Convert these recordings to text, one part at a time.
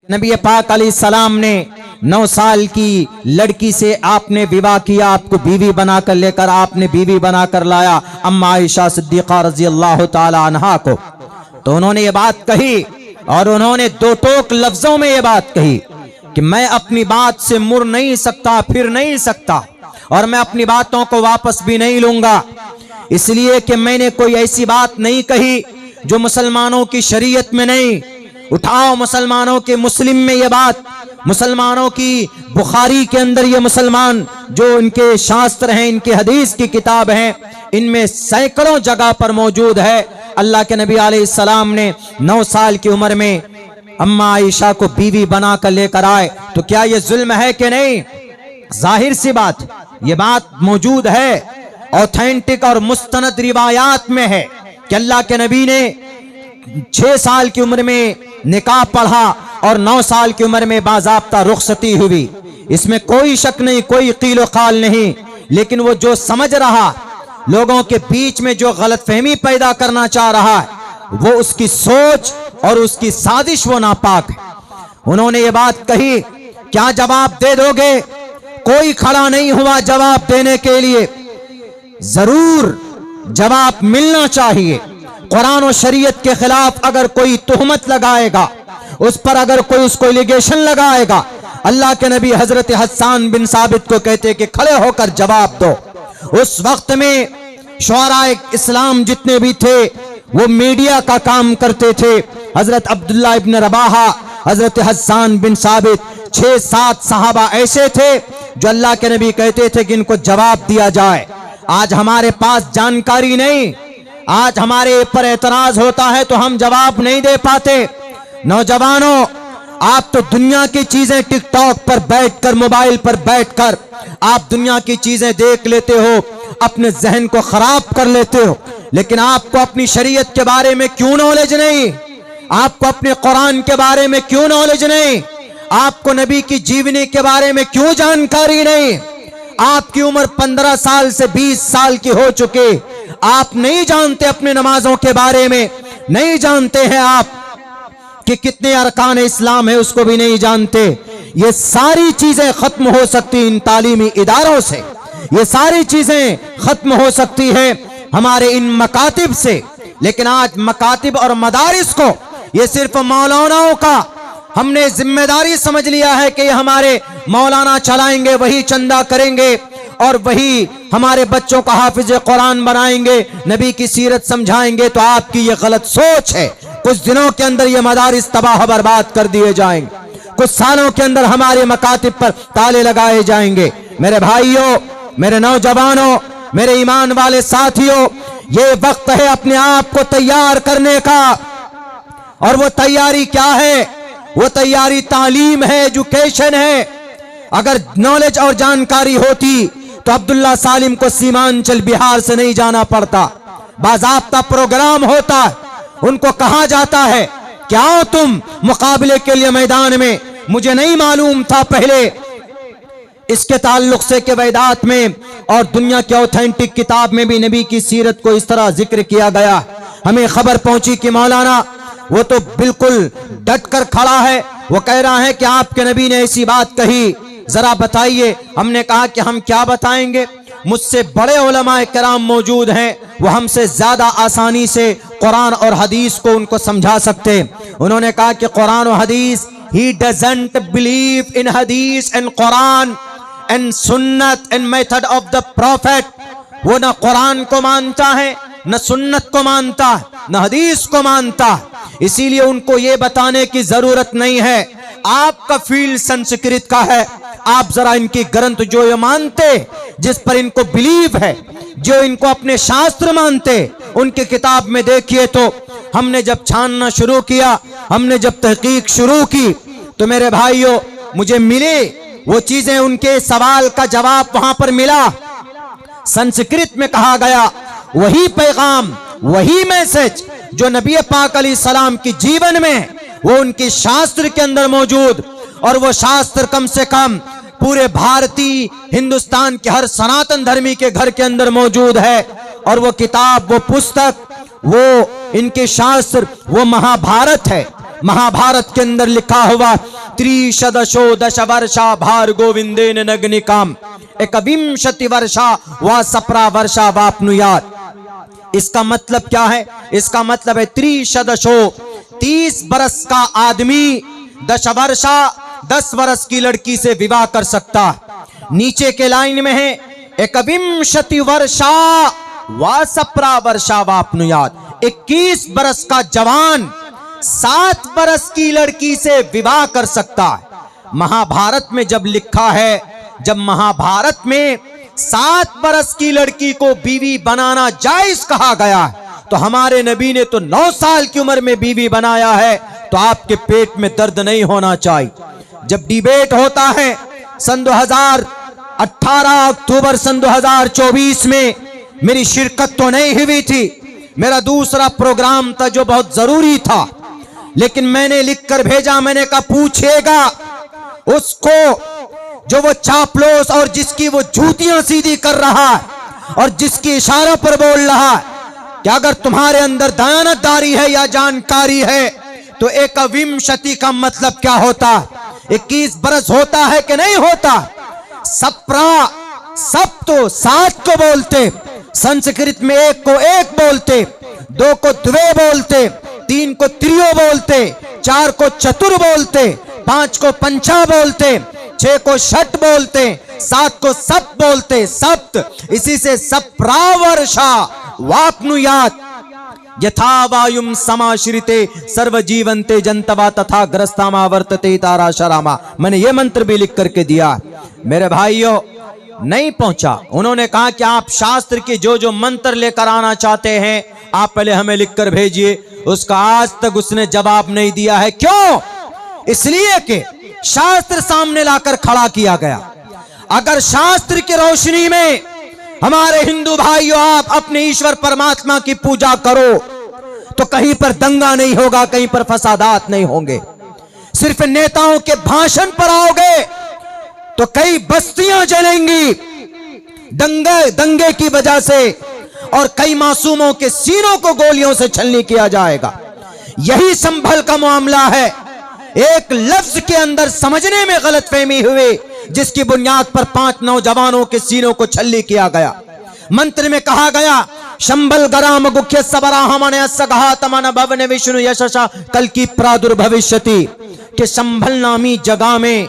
नबी पाक अलैहिस्सलाम ने 9 साल की लड़की से आपने विवाह किया, आपको बीवी बनाकर लेकर आपने बीवी बनाकर लाया अम्मा आयशा सिद्दीक़ा रज़ी अल्लाह ताला अन्हा को। तो उन्होंने ये बात कही और उन्होंने दो टोक लफ्जों में ये बात कही कि मैं अपनी बात से मुड़ नहीं सकता, फिर नहीं सकता और मैं अपनी बातों को वापस भी नहीं लूंगा, इसलिए कि मैंने कोई ऐसी बात नहीं कही जो मुसलमानों की शरीयत में नहीं। उठाओ मुसलमानों के मुस्लिम में ये बात, मुसलमानों की बुखारी के अंदर ये मुसलमान जो इनके शास्त्र हैं, इनके हदीस की किताब हैं, इनमें सैकड़ों जगह पर मौजूद है। अल्लाह के नबी अलैहिस्सलाम ने 9 साल की उम्र में अम्मा आयशा को बीवी बना कर लेकर आए, तो क्या ये जुल्म है कि नहीं? जाहिर सी बात, ये बात मौजूद है, ऑथेंटिक और मुस्तनद रिवायात में है कि अल्लाह के नबी ने 6 साल की उम्र में निकाह पढ़ा और 9 साल की उम्र में बाज़ाब्ता रुखसती हुई। इसमें कोई शक नहीं, कोई कीलो काल नहीं, लेकिन वो जो समझ रहा, लोगों के बीच में जो गलतफहमी पैदा करना चाह रहा है, वो उसकी सोच और उसकी साजिश वो नापाक है। उन्होंने ये बात कही, क्या जवाब दे दोगे? कोई खड़ा नहीं हुआ जवाब देने के लिए। जरूर जवाब मिलना चाहिए। कुरान और शरीयत के खिलाफ अगर कोई तुहमत लगाएगा, उस पर अगर कोई उसको एलिगेशन लगाएगा, अल्लाह के नबी हजरत हस्सान बिन साबित को कहते कि खड़े होकर जवाब दो। उस वक्त में शुअराए इस्लाम जितने भी थे वो मीडिया का काम करते थे। हजरत अब्दुल्ला इब्न रबाहा, हजरत हस्सान बिन साबित, 6-7 सहाबा ऐसे थे जो अल्लाह के नबी कहते थे कि इनको जवाब दिया जाए। आज हमारे पास जानकारी नहीं, आज हमारे ऊपर एतराज होता है तो हम जवाब नहीं दे पाते। नौजवानों, आप तो दुनिया की चीजें टिकटॉक पर बैठकर, मोबाइल पर बैठकर आप दुनिया की चीजें देख लेते हो, अपने जहन को खराब कर लेते हो, लेकिन आपको अपनी शरीयत के बारे में क्यों नॉलेज नहीं? आपको अपने कुरान के बारे में क्यों नॉलेज नहीं? आपको नबी की जीवनी के बारे में क्यों जानकारी नहीं? आपकी उम्र 15 साल से 20 साल की हो चुके, आप नहीं जानते अपने नमाजों के बारे में, नहीं जानते हैं आप कि कितने अरकान इस्लाम है, उसको भी नहीं जानते। ये सारी चीजें खत्म हो सकती इन तालीमी इदारों से, ये सारी चीजें खत्म हो सकती है हमारे इन मकातिब से। लेकिन आज मकातिब और मदारिस को ये सिर्फ मौलानाओं का हमने जिम्मेदारी समझ लिया है कि ये हमारे मौलाना चलाएंगे, वही चंदा करेंगे और वही हमारे बच्चों का हाफिज कुरान बनाएंगे, नबी की सीरत समझाएंगे। तो आपकी ये गलत सोच है। कुछ दिनों के अंदर ये मदारिस तबाह बर्बाद कर दिए जाएंगे, कुछ सालों के अंदर हमारे मकातिब पर ताले लगाए जाएंगे। मेरे भाइयों, मेरे नौजवानों, मेरे ईमान वाले साथियों, ये वक्त है अपने आप को तैयार करने का। और वो तैयारी क्या है? वो तैयारी तालीम है, एजुकेशन है। अगर नॉलेज और जानकारी होती तो अब्दुल्ला सालिम को सीमांचल बिहार से नहीं जाना पड़ता, बाज़ाब्ता प्रोग्राम होता, उनको कहा जाता है कि आओ तुम मुकाबले के लिए मैदान में। मुझे नहीं मालूम था पहले इसके ताल्लुक से कि वेदात में और दुनिया के ऑथेंटिक किताब में भी नबी की सीरत को इस तरह जिक्र किया गया। हमें खबर पहुंची कि मौलाना वो तो बिल्कुल डट कर खड़ा है, वो कह रहा है कि आपके नबी ने ऐसी बात कही, जरा बताइए। हमने कहा कि हम क्या बताएंगे, मुझसे बड़े उलमाए किराम मौजूद हैं, वो हमसे ज्यादा आसानी से कुरान और हदीस को उनको समझा सकते। उन्होंने कहा कि कुरान और हदीस, ही डजंट बिलीव इन हदीस एंड कुरान एंड सुन्नत and method of the profit. वो न कुरान को मानता है, न सुन्नत को मानता है, न हदीस को मानता। इसीलिए उनको ये बताने की जरूरत नहीं है। आपका फील्ड संस्कृत का है, आप जरा इनकी ग्रंथ जो ये मानते, जिस पर इनको बिलीव है, जो इनको अपने शास्त्र मानते, उनकी किताब में देखिए। तो हमने जब छानना शुरू किया, हमने जब तहकीक शुरू की, तो मेरे भाइयों मुझे मिले वो चीजें, उनके सवाल का जवाब वहां पर मिला। संस्कृत में कहा गया वही पैगाम, वही मैसेज जो नबी पाक अलैहिस्सलाम की जीवन में, वो उनकी शास्त्र के अंदर मौजूद। और वो शास्त्र कम से कम पूरे भारतीय हिंदुस्तान के हर सनातन धर्मी के घर के अंदर मौजूद है। और वो किताब, वो पुस्तक, वो इनके शास्त्र, वो महाभारत है। महाभारत के अंदर लिखा हुआ त्रिशदशो दश वर्षा भार गोविंदेन नग्निकाम एकविंशति वर्षा व सप्रा वर्षा वाप्नुयात। इसका मतलब क्या है? इसका मतलब है त्रिशदशो 30 बरस का आदमी 10 वर्षा 10 वर्ष की लड़की से विवाह कर सकता। नीचे के लाइन में है एकविंशति वर्षा व सप्रा वर्षा वाप्नुयात। 21 बरस का जवान 7 बरस की लड़की से विवाह कर सकता है। महाभारत में जब लिखा है, जब महाभारत में 7 बरस की लड़की को बीवी बनाना जायज कहा गया है, तो हमारे नबी ने तो 9 साल की उम्र में बीवी बनाया है, तो आपके पेट में दर्द नहीं होना चाहिए। जब डिबेट होता है सन 2018 अक्टूबर सन 2024 में, मेरी शिरकत तो नहीं हुई थी, मेरा दूसरा प्रोग्राम था जो बहुत जरूरी था, लेकिन मैंने लिखकर भेजा, मैंने कहा पूछेगा उसको जो वो चापलोस और जिसकी वो जूतियां सीधी कर रहा है और जिसकी इशारा पर बोल रहा है कि अगर तुम्हारे अंदर दयानतदारी है या जानकारी है तो एकविंशति का मतलब क्या होता है? 21 बरस होता है कि नहीं होता? सप्रा, सब तो 7 को बोलते, संस्कृत में 1 को 1 बोलते, 2 को द्वे बोलते, 3 को त्रियो बोलते, 4 को चतुर बोलते, 5 को पंचा बोलते, 6 को षट बोलते, 7 को सप्त बोलते, सप्त। इसी से सप्रावर्षा वाप्नुयात यथा वायुम समाश्रिते सर्व जीवंते जंतवा तथा ग्रस्तामा वर्तते तारा शरामा। मैंने ये मंत्र भी लिख करके दिया। मेरे भाइयों, नहीं पहुंचा। उन्होंने कहा कि आप शास्त्र के जो मंत्र लेकर आना चाहते हैं आप पहले हमें लिखकर भेजिए। उसका आज तक उसने जवाब नहीं दिया है। क्यों? इसलिए कि शास्त्र सामने लाकर खड़ा किया गया। अगर शास्त्र की रोशनी में हमारे हिंदू भाइयों आप अपने ईश्वर परमात्मा की पूजा करो तो कहीं पर दंगा नहीं होगा, कहीं पर फसादात नहीं होंगे। सिर्फ नेताओं के भाषण पर आओगे तो कई बस्तियां जलेंगी दंगे की वजह से, और कई मासूमों के सीनों को गोलियों से छलनी किया जाएगा। यही संभल का मामला है। एक लफ्ज के अंदर समझने में गलतफहमी हुई जिसकी बुनियाद पर 5 नौजवानों के सीनों को छल्ली किया गया। मंत्र में कहा गया शंबल गराम गुख्य सबराहमन सघातमन भवन विष्णु यशसा कल की प्रादुर्भविष्यति के संभल नामी जगह में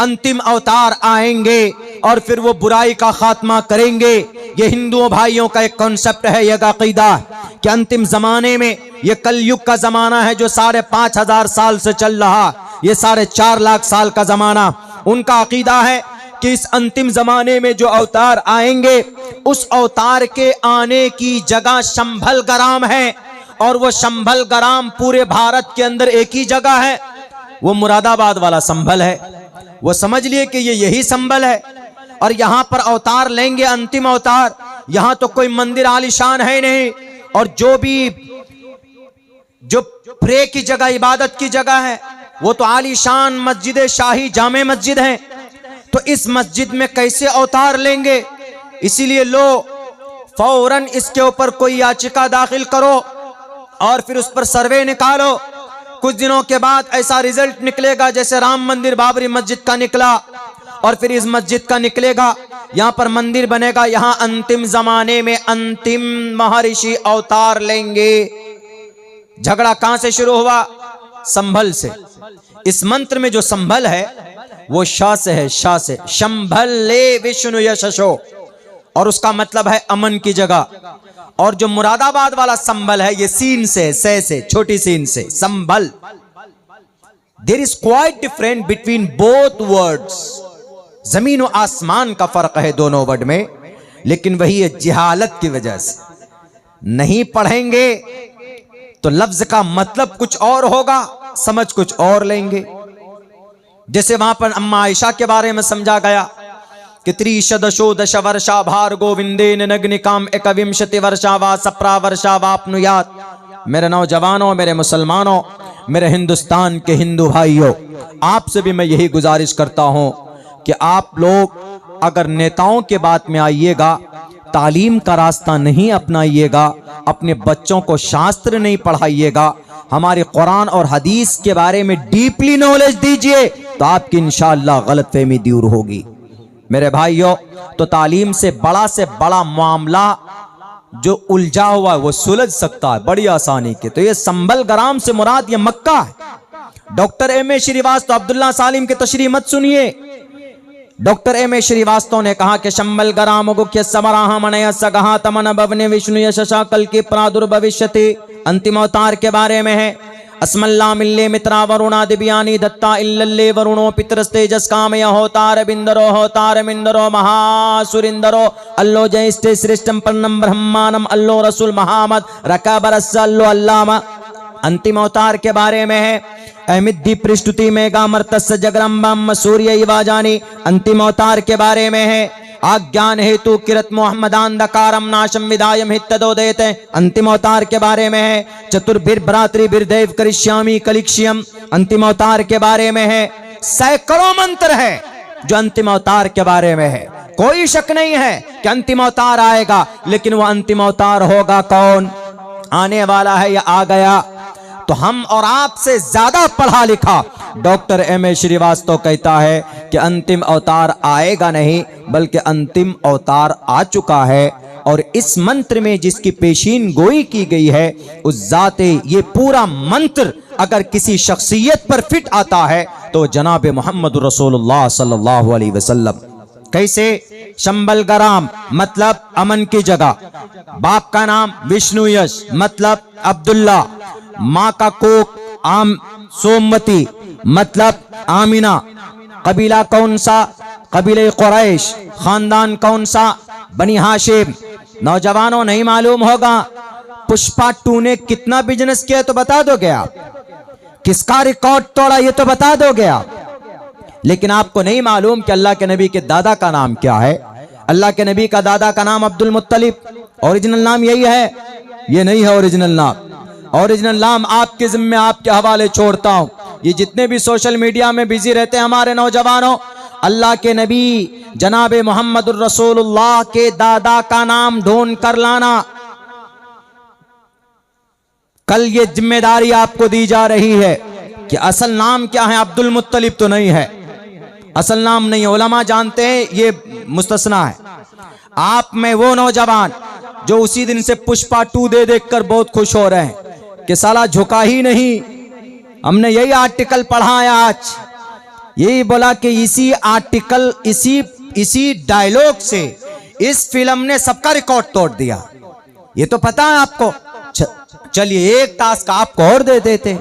अंतिम अवतार आएंगे और फिर वो बुराई का खात्मा करेंगे। ये हिंदुओं भाइयों का एक कॉन्सेप्ट है, यह अकीदा कि अंतिम जमाने में, ये कलयुग का जमाना है जो 5,500 साल से चल रहा, ये 4.5 लाख साल का जमाना। उनका अकीदा है कि इस अंतिम जमाने में जो अवतार आएंगे उस अवतार के आने की जगह शंभल ग्राम है, और वो शंभल ग्राम पूरे भारत के अंदर एक ही जगह है, वो मुरादाबाद वाला संभल है। वो समझ लिए कि ये यही संभल है और यहां पर अवतार लेंगे, अंतिम अवतार। यहां तो कोई मंदिर आलीशान है नहीं, और जो प्रे की जगह, इबादत की जगह है, वो तो आलीशान मस्जिद शाही जामे मस्जिद है। तो इस मस्जिद में कैसे अवतार लेंगे? इसीलिए लो फौरन इसके ऊपर कोई याचिका दाखिल करो और फिर उस पर सर्वे निकालो। कुछ दिनों के बाद ऐसा रिजल्ट निकलेगा जैसे राम मंदिर बाबरी मस्जिद का निकला, और फिर इस मस्जिद का निकलेगा, यहां पर मंदिर बनेगा। यहां अंतिम जमाने में अंतिम महर्षि अवतार लेंगे। झगड़ा कहां से शुरू हुआ? संभल से। इस मंत्र में जो संभल है वो शाह से है, शाह से। शंभल ले विष्णु यशसो, और उसका मतलब है अमन की जगह। और जो मुरादाबाद वाला संभल है ये सीन से, छोटी सीन से संभल। There is quite different between both words. जमीन और आसमान का फर्क है दोनों वर्ड में, लेकिन वही है जिहालत की वजह से। नहीं पढ़ेंगे तो लफ्ज का मतलब कुछ और होगा, समझ कुछ और लेंगे। जैसे वहां पर अम्मा आयशा के बारे में समझा गया कि त्रिशदशो दश वर्षा भार गोविंदेन नग्निकाम एकविंशति वर्षा वा सप्रा वर्षा वाप्नुयात। मेरे नौजवानों, मेरे मुसलमानों, मेरे हिंदुस्तान के हिंदू भाइयों, आपसे भी मैं यही गुजारिश करता हूं कि आप लोग अगर नेताओं के बात में आइएगा, तालीम का रास्ता नहीं अपनाइएगा, अपने बच्चों को शास्त्र नहीं पढ़ाइएगा, हमारे कुरान और हदीस के बारे में डीपली नॉलेज दीजिए। तो आपकी इंशाअल्लाह गलतफहमी दूर होगी। मेरे भाइयों, तो तालीम से बड़ा मामला जो उलझा हुआ है वो सुलझ सकता है बड़ी आसानी के। तो ये संभल ग्राम से मुराद ये मक्का है। Doctor M A. श्रीवास्तव अब्दुल्ला सालिम की तशरीह मत सुनिए। Doctor M A. श्रीवास्तव ने कहा कि शंबल ग्राम गुख्य समराह मनय सगहा तमन भवने विष्णु यशा कल की प्रादुर्भविष्यति अंतिम अवतार के बारे में है। अस्मल्ला मिल्ले मित्रा वरुणा दिव्यानी दत्ता इल्लल्ले वरुणो पितरस्तेजस कामय होतार बिंदरो होतार मिंदरो महासुरिंदरो अल्लो जयस्ते श्रेष्ठम पन्नम ब्रह्मानम अल्लो रसूल महामद रकाबरस अल्लो अल्लामा। अंतिम अवतार के बारे में है। अहमिद्दी पृष्ठुति मेगा मर्तस जगरम्बम सूर्य इवाजानी अंतिम अवतार के बारे में है। आज्ञान हेतु किरत मोहम्मदान दकारम नाशम विदायम हितदो देते अंतिम अवतार के बारे में है। चतुर्भिर भ्रातृ बिरदेव करिष्यामी कलिक्ष्यम अंतिम अवतार के बारे में है। सैकड़ों मंत्र है जो अंतिम अवतार के बारे में है। कोई शक नहीं है कि अंतिम अवतार आएगा, लेकिन वह अंतिम अवतार होगा कौन, आने वाला है या आ गया। तो हम और आपसे ज्यादा पढ़ा लिखा डॉक्टर एम.ए. श्रीवास्तव कहता है कि अंतिम अवतार आएगा नहीं, बल्कि अंतिम अवतार आ चुका है। और इस मंत्र में जिसकी पेशीन गोई की गई है उस जाते ये पूरा मंत्र अगर किसी शख्सियत पर फिट आता है तो जनाब मोहम्मद रसूलुल्लाह सल्लल्लाहु अलैहि वसल्लम। कैसे? शंबल ग्राम मतलब अमन की जगह, बाप का नाम विष्णु यश मतलब अब्दुल्ला, माँ का कोक आम सोमवती मतलब आमिना, कबीला कौन सा, कबीले कुरैश, खानदान कौन सा, बनी हाशिम। नौजवानों नहीं मालूम होगा पुष्पा 2 ने कितना बिजनेस किया तो बता दोगे आप, किसका रिकॉर्ड तोड़ा ये तो बता दोगे आप, लेकिन आपको नहीं मालूम कि अल्लाह के नबी के दादा का नाम क्या है। अल्लाह के नबी का दादा का नाम अब्दुल मुत्तलिब, ओरिजिनल नाम यही है, ये नहीं है ओरिजिनल नाम। ओरिजिनल नाम आपके जिम्मे आपके हवाले छोड़ता हूं। ये जितने भी सोशल मीडिया में बिजी रहते हैं हमारे नौजवानों, अल्लाह के नबी जनाब मोहम्मद रसूलुल्लाह के दादा का नाम ढूंढ कर लाना। कल ये जिम्मेदारी आपको दी जा रही है कि असल नाम क्या है। अब्दुल मुत्तलिब तो नहीं है, असल नाम नहीं है। उलमा जानते हैं ये मुस्तस्ना है। आप में वो नौजवान जो उसी दिन से पुष्पा 2 दे देखकर बहुत खुश हो रहे हैं कि साला झुका ही नहीं। हमने यही आर्टिकल पढ़ा है आज, यही बोला कि इसी आर्टिकल इसी डायलॉग से इस फिल्म ने सबका रिकॉर्ड तोड़ दिया। ये तो पता है आपको। चलिए एक टास्क आपको और दे देते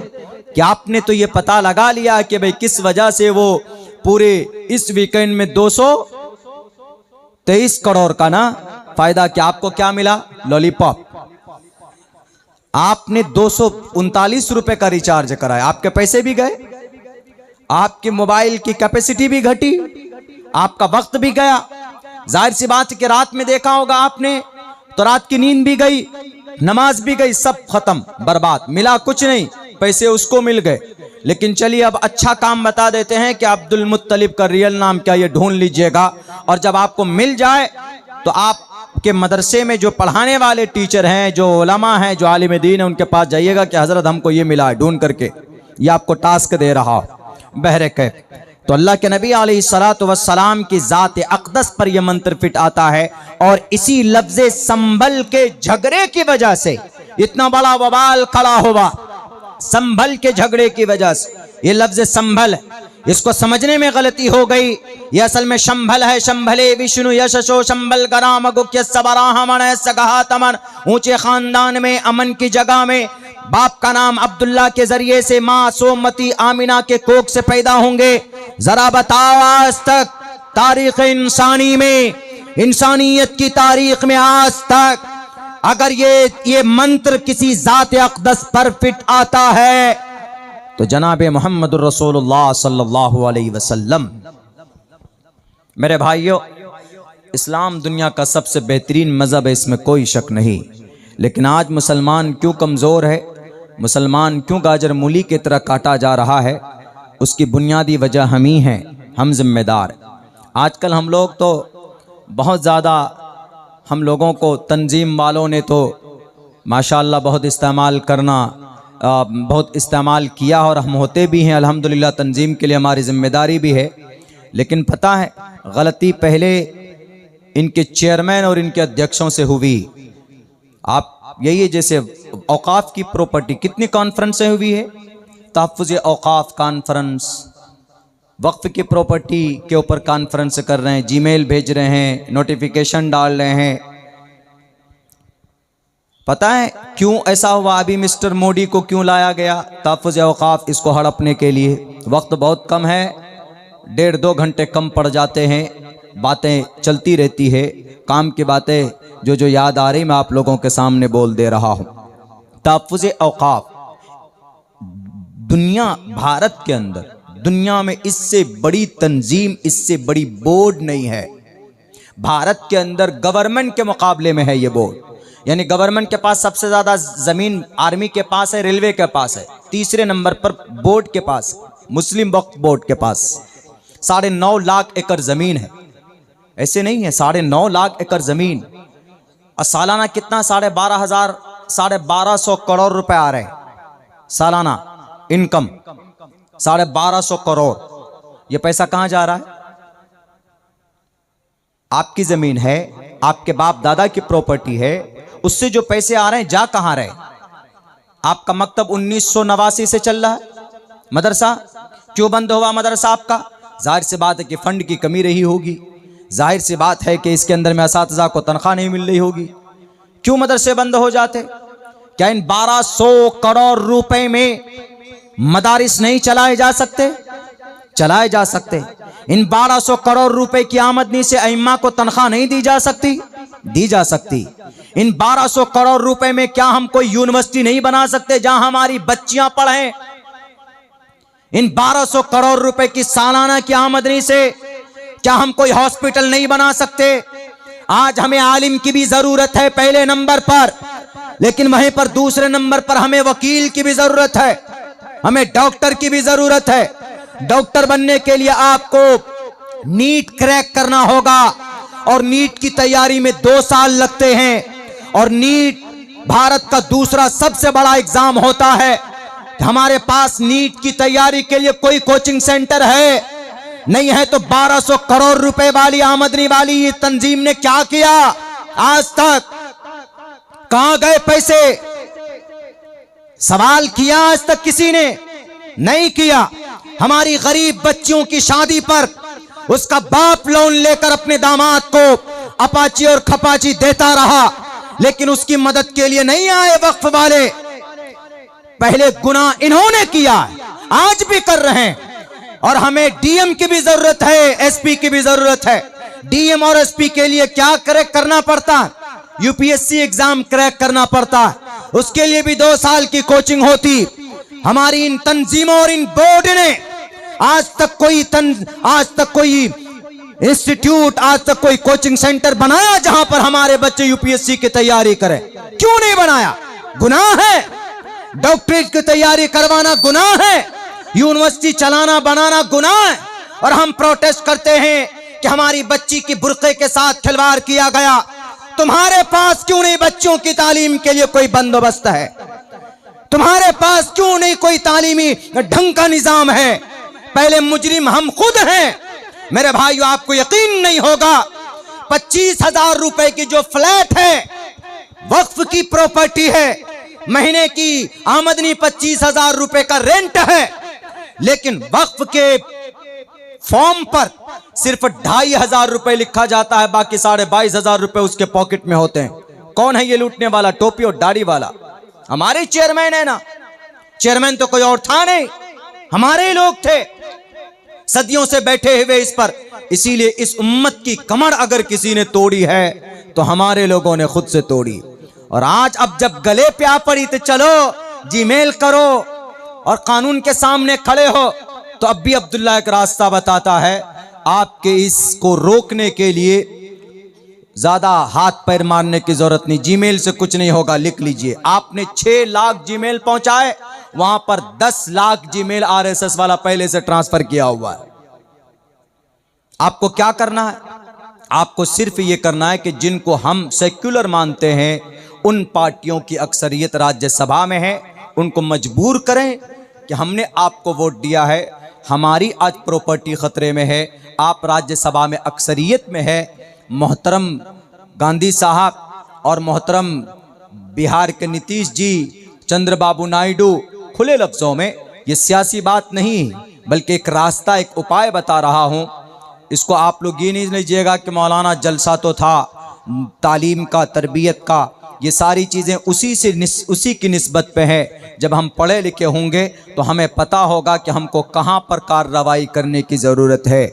कि आपने तो ये पता लगा लिया कि भाई किस वजह से वो पूरे इस वीकेंड में 223 करोड़ का ना फायदा, क्या आपको क्या मिला, लॉलीपॉप। आपने 239 रुपए का रिचार्ज कराया, आपके पैसे भी गए, आपके मोबाइल की कैपेसिटी भी घटी, आपका वक्त भी गया। जाहिर सी बात है कि रात में देखा होगा आपने तो रात की नींद भी गई, नमाज भी गई, सब खत्म, बर्बाद, मिला कुछ नहीं, पैसे उसको मिल गए। लेकिन चलिए अब अच्छा काम बता देते हैं कि अब्दुल मुत्तलिब का रियल नाम क्या, ये ढूंढ लीजिएगा। और जब आपको मिल जाए तो आपके मदरसे में जो पढ़ाने वाले टीचर हैं, जो उलमा हैं, जो आलिम दीन है, उनके पास जाइएगा कि हजरत हमको ये मिला है ढूंढ करके, ये आपको टास्क दे रहा हो बहरे कैफ। तो अल्लाह के नबी अलैहिस्सलातु वस्सलाम की जात अक़दस पर यह मंत्र फिट आता है। और इसी लफ्ज़ संभल के झगड़े की वजह से इतना बड़ा वबाल खड़ा हुआ, संभल के झगड़े की वजह से। ये लफ्ज़ संभल, इसको समझने में गलती हो गई। ये असल में शंभल है, शंभले विष्णु यशो शंभल गराम गुख्य सबराहमण सगहा तमन। ऊंचे खानदान में, अमन की जगह में, बाप का नाम अब्दुल्ला के जरिए से माँ सोमती आमिना के कोख से पैदा होंगे। जरा बताओ आज तक तारीख इंसानी में, इंसानियत की तारीख में आज तक अगर ये मंत्र किसी जात अक़दस पर फिट आता है तो जनाब मोहम्मद रसूलुल्लाह सल्लल्लाहु अलैहि वसल्लम। मेरे भाइयों, इस्लाम दुनिया का सबसे बेहतरीन मज़हब है, इसमें कोई शक नहीं। लेकिन आज मुसलमान क्यों कमज़ोर है, मुसलमान क्यों गाजर मूली की तरह काटा जा रहा है, उसकी बुनियादी वजह हम ही हैं, हम जिम्मेदार। आजकल हम लोग तो बहुत ज़्यादा, हम लोगों को तंजीम वालों ने तो माशाअल्लाह बहुत इस्तेमाल करना, बहुत इस्तेमाल किया और हम होते भी हैं अल्हम्दुलिल्लाह, तंजीम के लिए हमारी जिम्मेदारी भी है। लेकिन पता है गलती पहले इनके चेयरमैन और इनके अध्यक्षों से हुई। आप यही जैसे औकाफ की प्रॉपर्टी कितनी कॉन्फ्रेंसें हुई है, तहफ़्फ़ुज़ औकाफ कॉन्फ्रेंस, वक्फ की प्रॉपर्टी के ऊपर कॉन्फ्रेंस कर रहे हैं, जीमेल भेज रहे हैं, नोटिफिकेशन डाल रहे हैं। पता है क्यों ऐसा हुआ? अभी मिस्टर मोदी को क्यों लाया गया तहफ़्फ़ुज़ औकाफ इसको हड़पने के लिए? वक्त बहुत कम है, 1.5-2 घंटे कम पड़ जाते हैं, बातें चलती रहती है, काम की बातें जो याद आ रही मैं आप लोगों के सामने बोल दे रहा हूं। तहफ़्फ़ुज़ औकाफ दुनिया, भारत के अंदर दुनिया में इससे बड़ी तंजीम, इससे बड़ी बोर्ड नहीं है। भारत के अंदर गवर्नमेंट के मुकाबले में है ये बोर्ड, यानी गवर्नमेंट के पास सबसे ज्यादा जमीन आर्मी के पास है, रेलवे के पास है, तीसरे नंबर पर बोर्ड के पास, मुस्लिम वक्फ बोर्ड के पास 9.5 लाख एकड़ जमीन है। ऐसे नहीं है, 9.5 लाख एकड़ जमीन और सालाना कितना 12,500 करोड़ रुपए आ रहे हैं सालाना इनकम, 1250 करोड़। ये पैसा कहां जा रहा है? आपकी जमीन है, आपके बाप दादा की प्रॉपर्टी है, उससे जो पैसे आ रहे हैं जा कहां रहे? आपका मकतब 1989 से चल रहा है, मदरसा क्यों बंद हुआ मदरसा आपका? जाहिर सी बात है कि फंड की कमी रही होगी, जाहिर सी बात है कि इसके अंदर में असातिज़ा को तनख्वाह नहीं मिल रही होगी। क्यों मदरसे बंद हो जाते? क्या इन 1200 करोड़ रुपए में मदारिस नहीं चलाए जा सकते? चलाए जा सकते। इन 1200 करोड़ रुपए की आमदनी से अइम्मा को तनख्वाह नहीं दी जा सकती? दी जा सकती। इन 1200 करोड़ रुपए में क्या हम कोई यूनिवर्सिटी नहीं बना सकते जहां हमारी बच्चियां पढ़ें? इन 1200 करोड़ रुपए की सालाना की आमदनी से क्या हम कोई हॉस्पिटल नहीं बना सकते? आज हमें आलिम की भी जरूरत है पहले नंबर पर, लेकिन वहीं पर दूसरे नंबर पर हमें वकील की भी जरूरत है, हमें डॉक्टर की भी जरूरत है। डॉक्टर बनने के लिए आपको नीट क्रैक करना होगा और नीट की तैयारी में 2 साल लगते हैं, और नीट भारत का दूसरा सबसे बड़ा एग्जाम होता है। हमारे पास नीट की तैयारी के लिए कोई कोचिंग सेंटर है नहीं है, तो 1200 करोड़ रुपए वाली आमदनी वाली ये तंजीम ने क्या किया आज तक? कहां गए पैसे? सवाल किया आज तक किसी ने? नहीं किया। हमारी गरीब बच्चियों की शादी पर उसका बाप लोन लेकर अपने दामाद को अपाची और खपाची देता रहा, लेकिन उसकी मदद के लिए नहीं आए वक्फ वाले। पहले गुनाह इन्होंने किया, आज भी कर रहे हैं, और हमें डीएम की भी जरूरत है, एसपी की भी जरूरत है। डीएम और एसपी के लिए क्या क्रैक करना पड़ता है? यूपीएससी एग्जाम क्रैक करना पड़ता है, उसके लिए भी 2 साल की कोचिंग होती। हमारी इन तंजीमों और इन बोर्ड ने आज तक कोई इंस्टीट्यूट, आज तक कोई कोचिंग सेंटर बनाया जहां पर हमारे बच्चे यूपीएससी की तैयारी करें? क्यों नहीं बनाया? गुनाह है। डॉक्टरेट की तैयारी करवाना गुनाह है, यूनिवर्सिटी चलाना बनाना गुनाह है, और हम प्रोटेस्ट करते हैं कि हमारी बच्ची की बुर्के के साथ खिलवाड़ किया गया। तुम्हारे पास क्यों नहीं बच्चों की तालीम के लिए कोई बंदोबस्त है? तुम्हारे पास क्यों नहीं कोई तालीमी ढंग का निजाम है? पहले मुजरिम हम खुद हैं मेरे भाइयों। आपको यकीन नहीं होगा, 25,000 रुपए की जो फ्लैट है, वक्फ की प्रॉपर्टी है, महीने की आमदनी 25,000 रुपए का रेंट है, लेकिन वक्फ के फॉर्म पर सिर्फ 2,500 रुपए लिखा जाता है, बाकी 22,500 रुपए उसके पॉकेट में होते हैं। कौन है ये लूटने वाला? टोपी और दाढ़ी वाला हमारे चेयरमैन है ना। चेयरमैन तो कोई और था नहीं, हमारे ही लोग थे, सदियों से बैठे हुए इस पर। इसीलिए इस उम्मत की कमर अगर किसी ने तोड़ी है तो हमारे लोगों ने खुद से तोड़ी। और आज अब जब गले पे आ पड़ी तो चलो जीमेल करो और कानून के सामने खड़े हो, तो अब भी अब्दुल्ला एक रास्ता बताता है आपके इसको रोकने के लिए ज्यादा हाथ पैर मारने की जरूरत नहीं, जीमेल से कुछ नहीं होगा। लिख लीजिए, आपने 6 लाख जीमेल पहुंचाए, वहां पर 10 लाख जीमेल आरएसएस वाला पहले से ट्रांसफर किया हुआ है। आपको क्या करना है? आपको सिर्फ ये करना है कि जिनको हम सेक्युलर मानते हैं, उन पार्टियों की अक्सरियत राज्यसभा में है, उनको मजबूर करें कि हमने आपको वोट दिया है, हमारी आज प्रॉपर्टी ख़तरे में है, आप राज्यसभा में अक्सरियत में है। मोहतरम गांधी साहब और मोहतरम बिहार के नीतीश जी, चंद्रबाबू नायडू, खुले लफ्ज़ों में ये सियासी बात नहीं बल्कि एक रास्ता, एक उपाय बता रहा हूँ। इसको आप लोग ये नहीं लीजिएगा कि मौलाना जलसा तो था तालीम का, तरबियत का, ये सारी चीज़ें उसी की निस्बत पे है। जब हम पढ़े लिखे होंगे तो हमें पता होगा कि हमको कहाँ पर कार्रवाई करने की ज़रूरत है,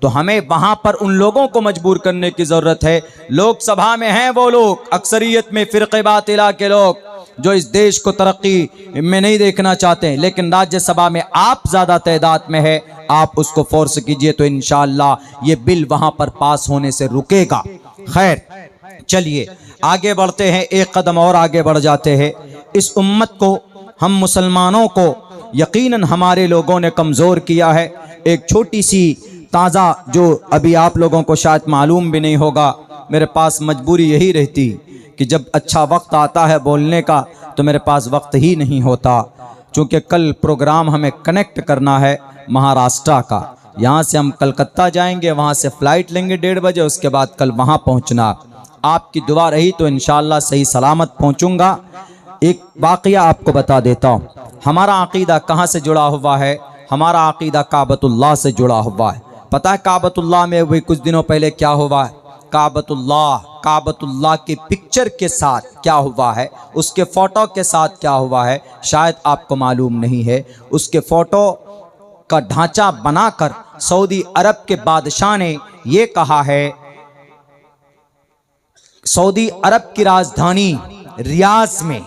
तो हमें वहाँ पर उन लोगों को मजबूर करने की ज़रूरत है। लोकसभा में हैं वो लोग, अक्सरियत में फ़िरक़े बातिला के लोग जो इस देश को तरक्की में नहीं देखना चाहते, लेकिन राज्यसभा में आप ज़्यादा तादाद में है, आप उसको फोर्स कीजिए तो इंशाअल्लाह ये बिल वहाँ पर पास होने से रुकेगा। खैर चलिए आगे बढ़ते हैं, एक कदम और आगे बढ़ जाते हैं। इस उम्मत को, हम मुसलमानों को यकीनन हमारे लोगों ने कमज़ोर किया है। एक छोटी सी ताज़ा, जो अभी आप लोगों को शायद मालूम भी नहीं होगा, मेरे पास मजबूरी यही रहती कि जब अच्छा वक्त आता है बोलने का तो मेरे पास वक्त ही नहीं होता, चूँकि कल प्रोग्राम हमें कनेक्ट करना है महाराष्ट्र का। यहाँ से हम कलकत्ता जाएंगे, वहाँ से फ़्लाइट लेंगे 1:30 बजे, उसके बाद कल वहाँ पहुँचना। आपकी दुआ रही तो इंशाअल्लाह सही सलामत पहुँचूँगा। एक वाक़या आपको बता देता हूँ, हमारा अक़ीदा कहाँ से जुड़ा हुआ है। हमारा अक़ीदा काबतुल्लाह से जुड़ा हुआ है। पता है काबतुल्लाह में भी कुछ दिनों पहले क्या हुआ है? काबतुल्लाह की पिक्चर के साथ क्या हुआ है, उसके फ़ोटो के साथ क्या हुआ है, शायद आपको मालूम नहीं है। उसके फ़ोटो का ढांचा बनाकर सऊदी अरब के बादशाह ने ये कहा है, सऊदी अरब की राजधानी रियाज में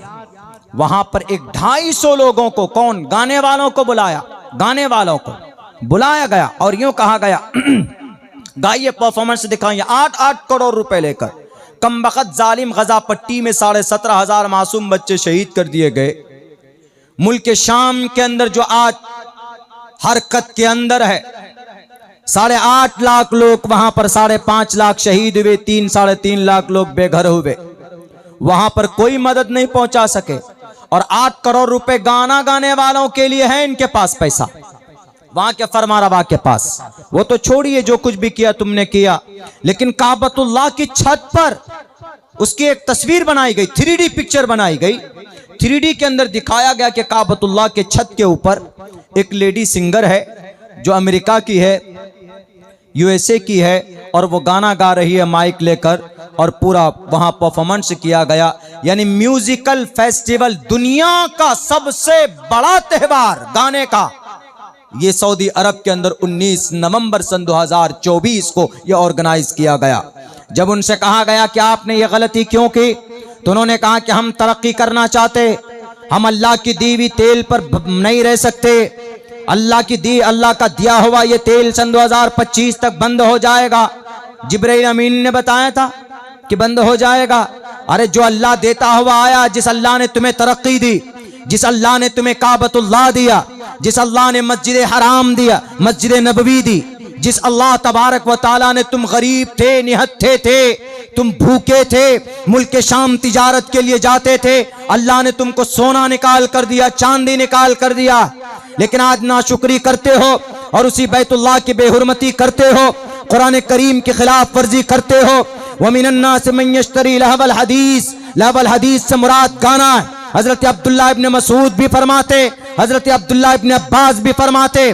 वहां पर एक 250 लोगों को, कौन, गाने वालों को बुलाया, गाने वालों को बुलाया गया और यूं कहा गया गाइए, परफॉर्मेंस दिखाइए, 8-8 करोड़ रुपए लेकर। कम बखत जालिम गजा पट्टी में 17,500 मासूम बच्चे शहीद कर दिए गए। मुल्क शाम के अंदर जो आज हरकत के अंदर है, 8.5 लाख लोग वहां पर, 5.5 लाख शहीद हुए, 3-3.5 लाख लोग बेघर हुए। वहां पर कोई मदद नहीं पहुंचा सके और 8 करोड़ रुपए गाना गाने वालों के लिए है इनके पास पैसा, वहां के फरमारवा के पास। वो तो छोड़िए, जो कुछ भी किया तुमने किया, लेकिन काबतुल्लाह की छत पर उसकी एक तस्वीर बनाई गई, 3D पिक्चर बनाई गई। 3D के अंदर दिखाया गया कि काबतुल्लाह के छत के ऊपर एक लेडी सिंगर है जो अमेरिका की है, USA की है, और वो गाना गा रही है माइक लेकर, और पूरा वहां परफॉर्मेंस किया गया। यानी म्यूजिकल फेस्टिवल, दुनिया का सबसे बड़ा त्यौहार गाने का, ये सऊदी अरब के अंदर 19 नवंबर सन 2024 को यह ऑर्गेनाइज किया गया। जब उनसे कहा गया कि आपने ये गलती क्यों की, तो उन्होंने कहा कि हम तरक्की करना चाहते, हम अल्लाह की दी हुई तेल पर नहीं रह सकते। अल्लाह का दिया हुआ ये तेल सन 2025 तक बंद हो जाएगा। जिब्राइल अमीन ने बताया था कि बंद हो जाएगा। अरे जो अल्लाह देता हुआ आया, जिस अल्लाह ने तुम्हें तरक्की दी, जिस अल्लाह ने तुम्हें काबतुल्लाह दिया, जिस अल्लाह ने मस्जिद हराम दिया, मस्जिद नबवी दी, जिस अल्लाह तबारक व ताला ने, तुम गरीब थे, निहत्थे थे, तुम भूखे थे, मुल्क शाम तिजारत के लिए जाते थे, अल्लाह ने तुमको सोना निकाल कर दिया, चांदी निकाल कर दिया, लेकिन आज नाशुक्री करते हो और उसी बैतुल्लाह की बेहुरमती करते हो, कुरान करीम की खिलाफ वर्जी करते हो। वमिनन्नास मन यश्तरी लहवल हदीस, लहवल हदीस से मुराद गाना है। हजरत अब्दुल्लाह इब्न मसूद भी फरमाते, हजरत अब्दुल्लाह इब्न अब्बास भी फरमाते,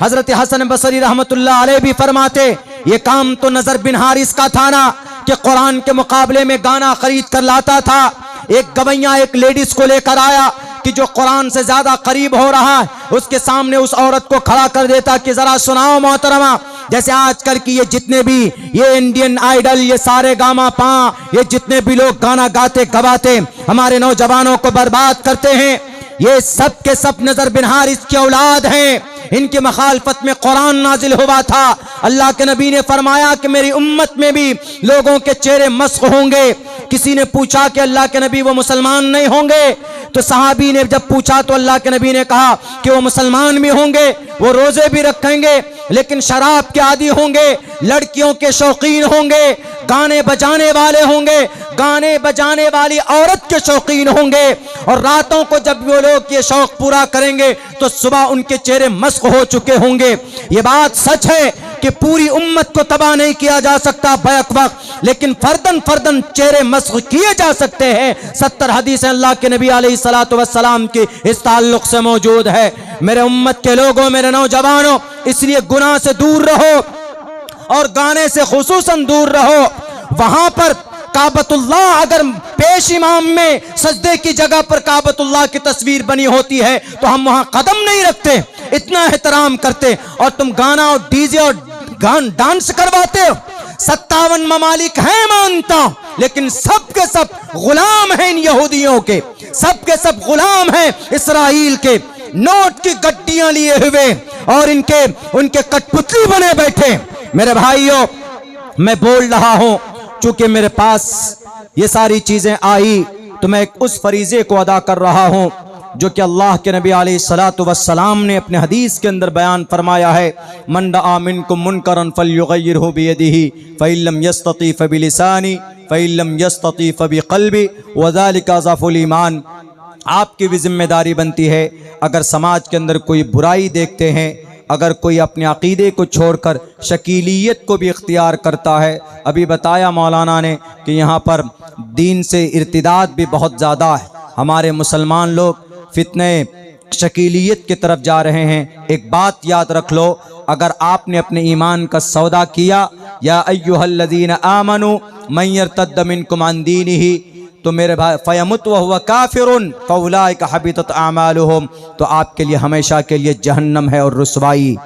हजरत हसन बसरी रहमतुल्लाह अलैह भी फरमाते, ये काम तो नजर बिन हारिस का था ना, कि कुरान के मुकाबले में गाना खरीद कर लाता था। एक गवैया एक लेडीज को लेकर आया कि जो कुरान से ज्यादा करीब हो रहा है, उसके सामने उस औरत को खड़ा कर देता कि जरा सुनाओ मोहतरमा। जैसे आजकल की ये जितने भी ये इंडियन आइडल, ये सारे गामा पा, ये जितने भी लोग गाना गाते गवाते हमारे नौजवानों को बर्बाद करते हैं, ये सब के सब नजर बिन हारिस की औलाद हैं। इनकी मखालफत में कुरान नाजिल हुआ था। अल्लाह के नबी ने फरमाया कि मेरी उम्मत में भी लोगों के चेहरे मस्क होंगे। किसी ने पूछा कि अल्लाह के नबी वो मुसलमान नहीं होंगे? तो सहाबी ने जब पूछा तो अल्लाह के नबी ने कहा कि वो मुसलमान भी होंगे, वो रोजे भी रखेंगे, लेकिन शराब के आदी होंगे, लड़कियों के शौकीन होंगे, गाने बजाने वाले होंगे, गाने बजाने वाली औरत के शौकीन होंगे, और रातों को जब वो लोग ये शौक पूरा करेंगे तो सुबह उनके चेहरे मस्क हो चुके होंगे। ये बात सच है कि पूरी उम्मत को तबाह नहीं किया जा सकता बैक वक्त, लेकिन फर्दन फर्दन चेहरे मस्क किए जा सकते हैं। 70 हदीसें अल्लाह के नबी अलैहिस्सलातु वस्सलाम की इस ताल्लुक से मौजूद है। मेरे उम्मत के लोगों, मेरे नौजवानों, इसलिए गुनाह से दूर रहो और गाने से खुसूसन दूर रहो। वहां पर काबतुल्लाह अगर पेश इमाम में सजदे की जगह पर काबतुल्लाह की तस्वीर बनी होती है तो हम वहां कदम नहीं रखते, इतना एहतराम करते, और तुम गाना और डीजे और डांस करवाते हो। 57 ममालिक हैं मानता, लेकिन सब के सब गुलाम हैं इन यहूदियों के, सब के सब गुलाम हैं इसराइल के, नोट की गड्डियां लिए हुए और उनके कठपुतली बने बैठे। मेरे भाइयों, मैं बोल रहा हूं, चूंकि मेरे पास ये सारी चीजें आई तो मैं उस फरीजे को अदा कर रहा हूं जो कि अल्लाह के नबी अलैहिस्सलातु वस्सलाम ने अपने हदीस के अंदर बयान फरमाया है। मन रआ मिनकुम मुनकरन फल्युगय्यिरहु बियदिही फइल्लम यस्तती फबिलिसानी फइल्लम यस्तती फबिक़ल्बी वज़ालिका अज़अफ़ुल ईमान। आपकी भी जिम्मेदारी बनती है, अगर समाज के अंदर कोई बुराई देखते हैं, अगर कोई अपने अकीदे को छोड़कर शकीलियत को भी इख्तियार करता है, अभी बताया मौलाना ने कि यहाँ पर दीन से इर्तिदाद भी बहुत ज़्यादा है, हमारे मुसलमान लोग फितने शकीलियत की तरफ जा रहे हैं। एक बात याद रख लो, अगर आपने अपने ईमान का सौदा किया, या अय्युहल्लज़ीना आमनू मन यर्तद्द मिनकुम अन दीनिही, तो मेरे भाई फयमुत व हुवा काफिरुन फउलाइका हबितत आमालुहुम, तो आपके लिए हमेशा के लिए जहन्नम है और रुसवाई।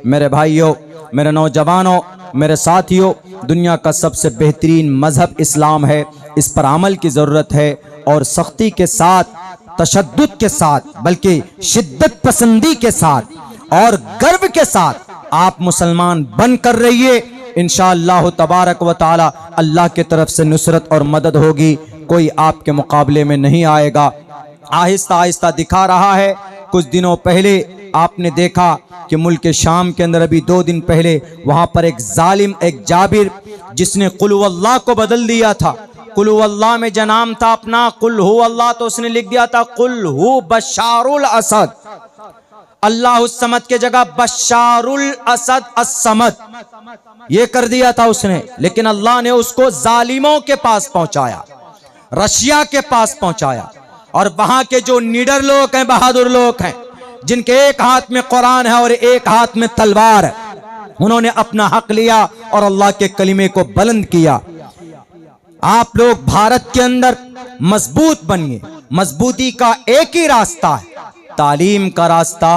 मेरे भाइयों, मेरे नौजवानों, मेरे साथियों, दुनिया का सबसे बेहतरीन मज़हब इस्लाम है, इस पर अमल की ज़रूरत है, और सख्ती के साथ, तशद्दुद के साथ, बल्कि शिद्दत पसंदी के साथ और गर्व के साथ आप मुसलमान बन कर रहिए। इंशाअल्लाह तबारक व तआला अल्लाह की तरफ से नुसरत और मदद होगी, कोई आपके मुकाबले में नहीं आएगा। आहिस्ता आहिस्ता दिखा रहा है। कुछ दिनों पहले आपने देखा कि मुल्क शाम के अंदर, अभी 2 दिन पहले, वहां पर एक जालिम, एक जाबिर, जिसने कुल हु अल्लाह को बदल दिया था। कुल हु अल्लाह में जनाम था अपना कुल हु अल्लाह, तो उसने लिख दिया था कुल हु बशारुल असद, अल्लाह समद के जगह बशारुल असद असमद, ये कर दिया था उसने। लेकिन अल्लाह ने उसको जालिमों के पास पहुंचाया, रशिया के पास पहुंचाया, और वहां के जो निडर लोग हैं, बहादुर लोग हैं, जिनके एक हाथ में कुरान है और एक हाथ में तलवार है, उन्होंने अपना हक लिया और अल्लाह के कलिमे को बुलंद किया। आप लोग भारत के अंदर मजबूत बनिए। मजबूती का एक ही रास्ता है, तालीम का रास्ता,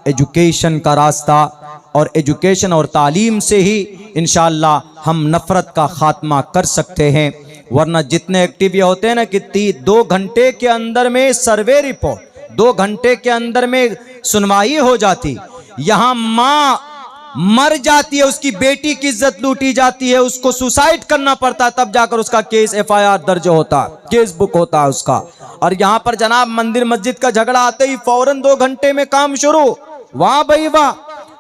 एजुकेशन का रास्ता, और एजुकेशन और तालीम से ही इंशाअल्लाह हम नफरत का खात्मा कर सकते हैं। वरना जितने एक्टिव होते हैं ना कि 2 घंटे के अंदर में सर्वे रिपोर्ट, 2 घंटे के अंदर में सुनवाई हो जाती, यहाँ माँ मर जाती है, उसकी बेटी की इज्जत लूटी जाती है, उसको सुसाइड करना पड़ता है, तब जाकर उसका केस FIR दर्ज होता है, केस बुक होता है उसका। और यहाँ पर जनाब मंदिर मस्जिद का झगड़ा आते ही फौरन 2 घंटे में काम शुरू। वाह भाई वाह,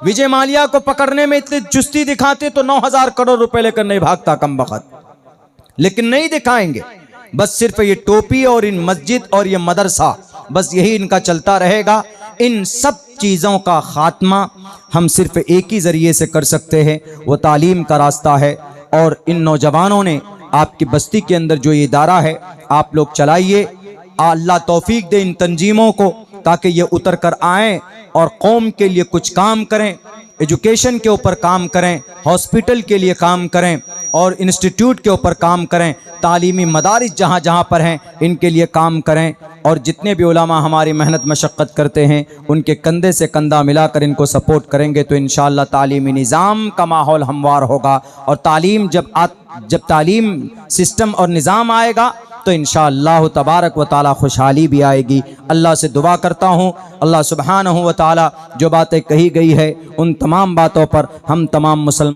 विजय माल्या को पकड़ने में इतनी चुस्ती दिखाते तो 9,000 करोड़ रुपए लेकर नहीं भागता कम बखत, लेकिन नहीं दिखाएंगे। बस सिर्फ ये टोपी और इन मस्जिद और ये मदरसा, बस यही इनका चलता रहेगा। इन सब चीज़ों का खात्मा हम सिर्फ एक ही ज़रिए से कर सकते हैं, वो तालीम का रास्ता है। और इन नौजवानों ने आपकी बस्ती के अंदर जो ये इदारा है, आप लोग चलाइए। अल्लाह तौफीक दे इन तंजीमों को, ताकि ये उतर कर आएँ और कौम के लिए कुछ काम करें, एजुकेशन के ऊपर काम करें, हॉस्पिटल के लिए काम करें, और इंस्टीट्यूट के ऊपर काम करें, तालीमी मदारिस जहाँ जहाँ पर हैं इनके लिए काम करें। और जितने भी उलमा हमारी मेहनत मशक्क़त करते हैं, उनके कंधे से कंधा मिलाकर इनको सपोर्ट करेंगे तो इंशाअल्लाह तालीमी निज़ाम का माहौल हमवार होगा। और तालीम जब तालीम सिस्टम और निज़ाम आएगा तो इंशाअल्लाह तबारक व ताला खुशहाली भी आएगी। अल्लाह से दुआ करता हूँ, अल्लाह सुब्हानहू व ताला जो बातें कही गई है उन तमाम बातों पर हम तमाम मुसलमान